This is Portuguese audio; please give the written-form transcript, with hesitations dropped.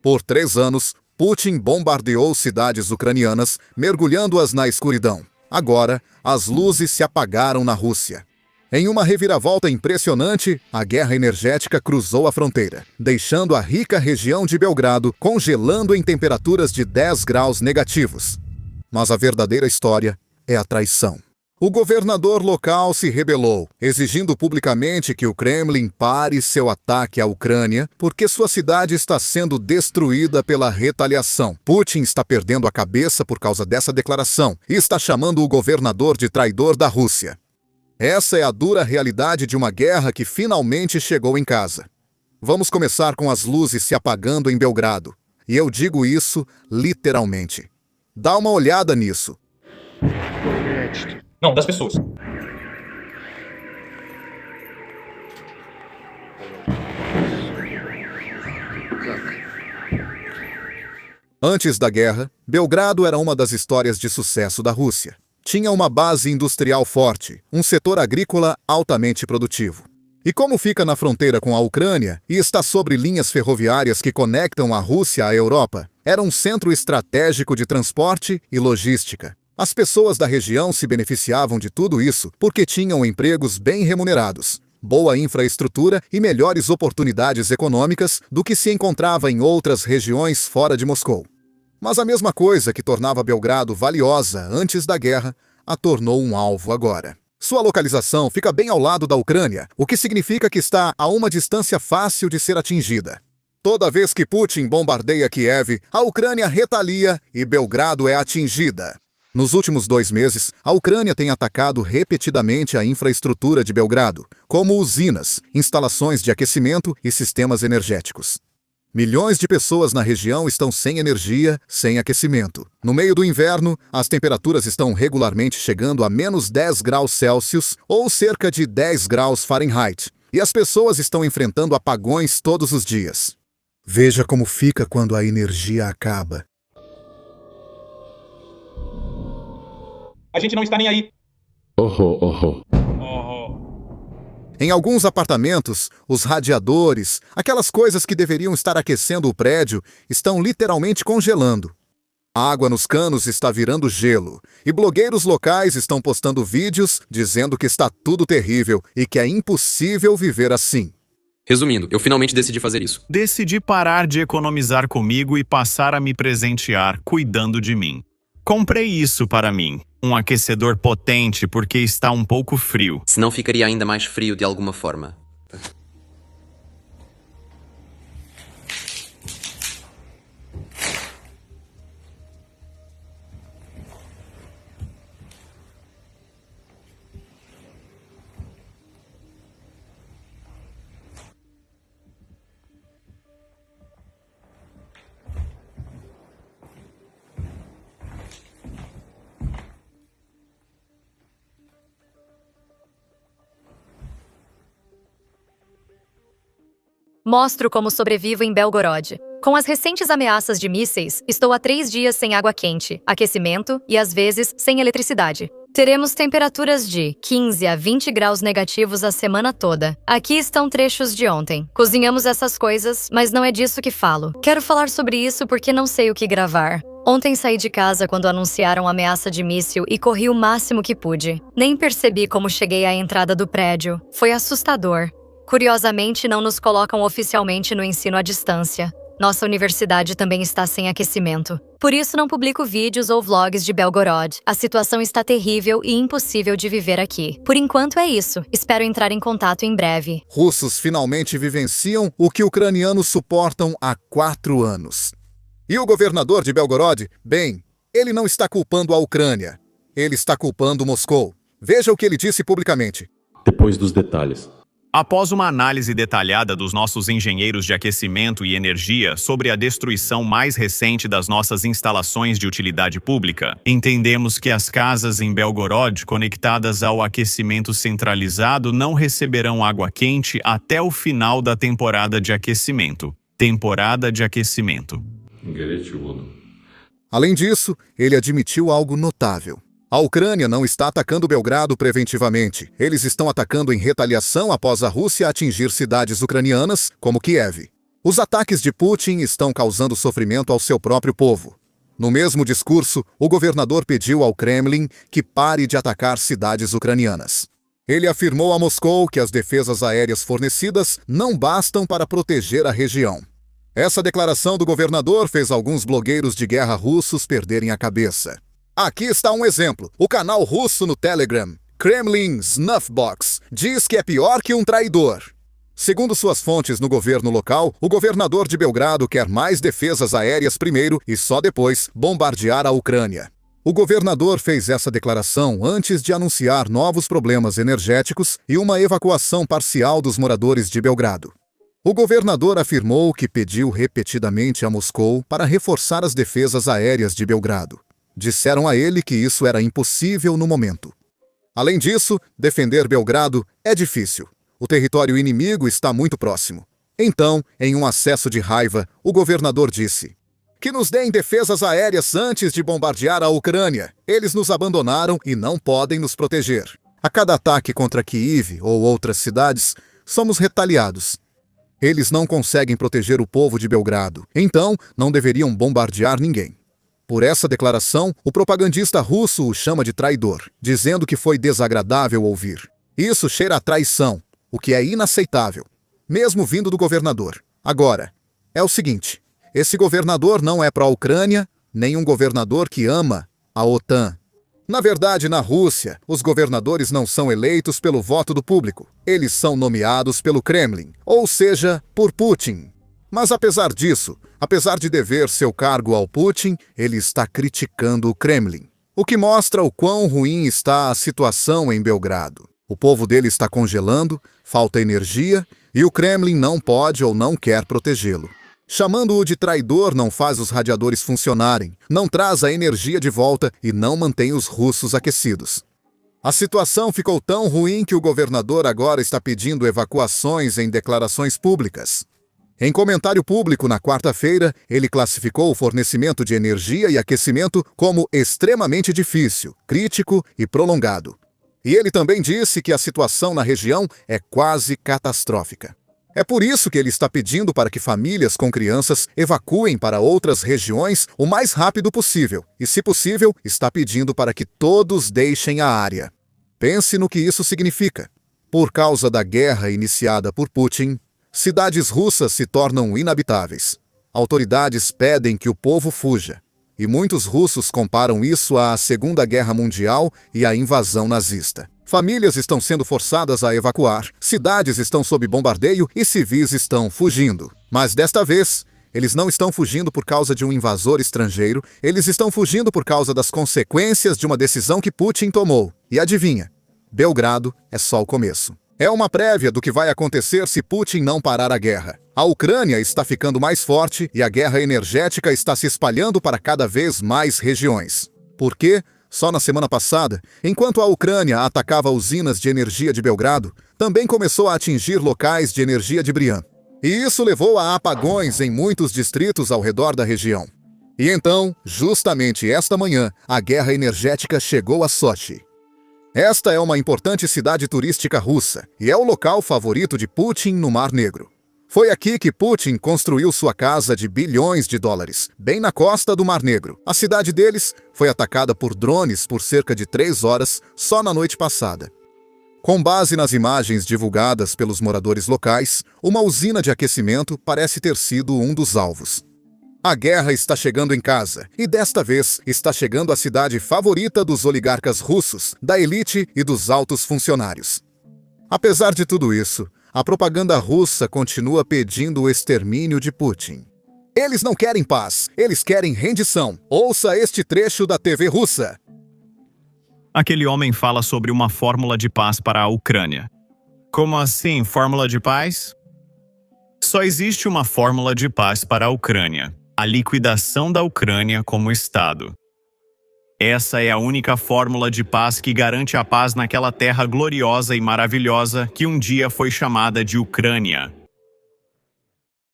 Por 3 anos, Putin bombardeou cidades ucranianas, mergulhando-as na escuridão. Agora, as luzes se apagaram na Rússia. Em uma reviravolta impressionante, a guerra energética cruzou a fronteira, deixando a rica região de Belgrado congelando em temperaturas de 10 graus negativos. Mas a verdadeira história é a traição. O governador local se rebelou, exigindo publicamente que o Kremlin pare seu ataque à Ucrânia, porque sua cidade está sendo destruída pela retaliação. Putin está perdendo a cabeça por causa dessa declaração e está chamando o governador de traidor da Rússia. Essa é a dura realidade de uma guerra que finalmente chegou em casa. Vamos começar com as luzes se apagando em Belgrado. E eu digo isso literalmente. Dá uma olhada nisso. Não, das pessoas. Antes da guerra, Belgrado era uma das histórias de sucesso da Rússia. Tinha uma base industrial forte, um setor agrícola altamente produtivo. E como fica na fronteira com a Ucrânia e está sobre linhas ferroviárias que conectam a Rússia à Europa, era um centro estratégico de transporte e logística. As pessoas da região se beneficiavam de tudo isso porque tinham empregos bem remunerados, boa infraestrutura e melhores oportunidades econômicas do que se encontrava em outras regiões fora de Moscou. Mas a mesma coisa que tornava Belgrado valiosa antes da guerra, a tornou um alvo agora. Sua localização fica bem ao lado da Ucrânia, o que significa que está a uma distância fácil de ser atingida. Toda vez que Putin bombardeia Kiev, a Ucrânia retalia e Belgrado é atingida. Nos últimos 2 meses, a Ucrânia tem atacado repetidamente a infraestrutura de Belgrado, como usinas, instalações de aquecimento e sistemas energéticos. Milhões de pessoas na região estão sem energia, sem aquecimento. No meio do inverno, as temperaturas estão regularmente chegando a menos 10 graus Celsius ou cerca de 10 graus Fahrenheit, e as pessoas estão enfrentando apagões todos os dias. Veja como fica quando a energia acaba. A gente não está nem aí. Em alguns apartamentos, os radiadores, aquelas coisas que deveriam estar aquecendo o prédio, estão literalmente congelando. A água nos canos está virando gelo, e blogueiros locais estão postando vídeos dizendo que está tudo terrível e que é impossível viver assim. Resumindo, eu finalmente decidi fazer isso. Decidi parar de economizar comigo e passar a me presentear cuidando de mim. Comprei isso para mim, um aquecedor potente porque está um pouco frio. Senão ficaria ainda mais frio de alguma forma. Mostro como sobrevivo em Belgorod. Com as recentes ameaças de mísseis, estou há 3 dias sem água quente, aquecimento e, às vezes, sem eletricidade. Teremos temperaturas de 15 a 20 graus negativos a semana toda. Aqui estão trechos de ontem. Cozinhamos essas coisas, mas não é disso que falo. Quero falar sobre isso porque não sei o que gravar. Ontem saí de casa quando anunciaram a ameaça de míssil e corri o máximo que pude. Nem percebi como cheguei à entrada do prédio. Foi assustador. Curiosamente, não nos colocam oficialmente no ensino à distância. Nossa universidade também está sem aquecimento. Por isso não publico vídeos ou vlogs de Belgorod. A situação está terrível e impossível de viver aqui. Por enquanto é isso. Espero entrar em contato em breve. Russos finalmente vivenciam o que ucranianos suportam há 4 anos. E o governador de Belgorod? Bem, ele não está culpando a Ucrânia. Ele está culpando Moscou. Veja o que ele disse publicamente. Depois dos detalhes. Após uma análise detalhada dos nossos engenheiros de aquecimento e energia sobre a destruição mais recente das nossas instalações de utilidade pública, entendemos que as casas em Belgorod conectadas ao aquecimento centralizado não receberão água quente até o final da temporada de aquecimento. Além disso, ele admitiu algo notável. A Ucrânia não está atacando Belgrado preventivamente. Eles estão atacando em retaliação após a Rússia atingir cidades ucranianas, como Kiev. Os ataques de Putin estão causando sofrimento ao seu próprio povo. No mesmo discurso, o governador pediu ao Kremlin que pare de atacar cidades ucranianas. Ele afirmou a Moscou que as defesas aéreas fornecidas não bastam para proteger a região. Essa declaração do governador fez alguns blogueiros de guerra russos perderem a cabeça. Aqui está um exemplo. O canal russo no Telegram, Kremlin Snuffbox, diz que é pior que um traidor. Segundo suas fontes no governo local, o governador de Belgrado quer mais defesas aéreas primeiro e só depois bombardear a Ucrânia. O governador fez essa declaração antes de anunciar novos problemas energéticos e uma evacuação parcial dos moradores de Belgrado. O governador afirmou que pediu repetidamente a Moscou para reforçar as defesas aéreas de Belgrado. Disseram a ele que isso era impossível no momento. Além disso, defender Belgrado é difícil. O território inimigo está muito próximo. Então, em um acesso de raiva, o governador disse: "Que nos deem defesas aéreas antes de bombardear a Ucrânia. Eles nos abandonaram e não podem nos proteger. A cada ataque contra Kiev ou outras cidades, somos retaliados. Eles não conseguem proteger o povo de Belgrado, então não deveriam bombardear ninguém." Por essa declaração, o propagandista russo o chama de traidor, dizendo que foi desagradável ouvir. Isso cheira a traição, o que é inaceitável, mesmo vindo do governador. Agora, é o seguinte: esse governador não é pró-Ucrânia, nem um governador que ama a OTAN. Na verdade, na Rússia, os governadores não são eleitos pelo voto do público. Eles são nomeados pelo Kremlin, ou seja, por Putin. Mas apesar disso, apesar de dever seu cargo ao Putin, ele está criticando o Kremlin, o que mostra o quão ruim está a situação em Belgrado. O povo dele está congelando, falta energia, e o Kremlin não pode ou não quer protegê-lo. Chamando-o de traidor não faz os radiadores funcionarem, não traz a energia de volta e não mantém os russos aquecidos. A situação ficou tão ruim que o governador agora está pedindo evacuações em declarações públicas. Em comentário público na quarta-feira, ele classificou o fornecimento de energia e aquecimento como extremamente difícil, crítico e prolongado. E ele também disse que a situação na região é quase catastrófica. É por isso que ele está pedindo para que famílias com crianças evacuem para outras regiões o mais rápido possível e, se possível, está pedindo para que todos deixem a área. Pense no que isso significa. Por causa da guerra iniciada por Putin, cidades russas se tornam inabitáveis. Autoridades pedem que o povo fuja. E muitos russos comparam isso à Segunda Guerra Mundial e à invasão nazista. Famílias estão sendo forçadas a evacuar, cidades estão sob bombardeio e civis estão fugindo. Mas desta vez, eles não estão fugindo por causa de um invasor estrangeiro, eles estão fugindo por causa das consequências de uma decisão que Putin tomou. E adivinha? Belgrado é só o começo. É uma prévia do que vai acontecer se Putin não parar a guerra. A Ucrânia está ficando mais forte e a guerra energética está se espalhando para cada vez mais regiões. Por quê? Só na semana passada, enquanto a Ucrânia atacava usinas de energia de Belgrado, também começou a atingir locais de energia de Brian. E isso levou a apagões em muitos distritos ao redor da região. E então, justamente esta manhã, a guerra energética chegou a Sochi. Esta é uma importante cidade turística russa e é o local favorito de Putin no Mar Negro. Foi aqui que Putin construiu sua casa de bilhões de dólares, bem na costa do Mar Negro. A cidade deles foi atacada por drones por cerca de 3 horas só na noite passada. Com base nas imagens divulgadas pelos moradores locais, uma usina de aquecimento parece ter sido um dos alvos. A guerra está chegando em casa, e desta vez está chegando à cidade favorita dos oligarcas russos, da elite e dos altos funcionários. Apesar de tudo isso, a propaganda russa continua pedindo o extermínio de Putin. Eles não querem paz, eles querem rendição. Ouça este trecho da TV russa. Aquele homem fala sobre uma fórmula de paz para a Ucrânia. Como assim, fórmula de paz? Só existe uma fórmula de paz para a Ucrânia: a liquidação da Ucrânia como Estado. Essa é a única fórmula de paz que garante a paz naquela terra gloriosa e maravilhosa que um dia foi chamada de Ucrânia.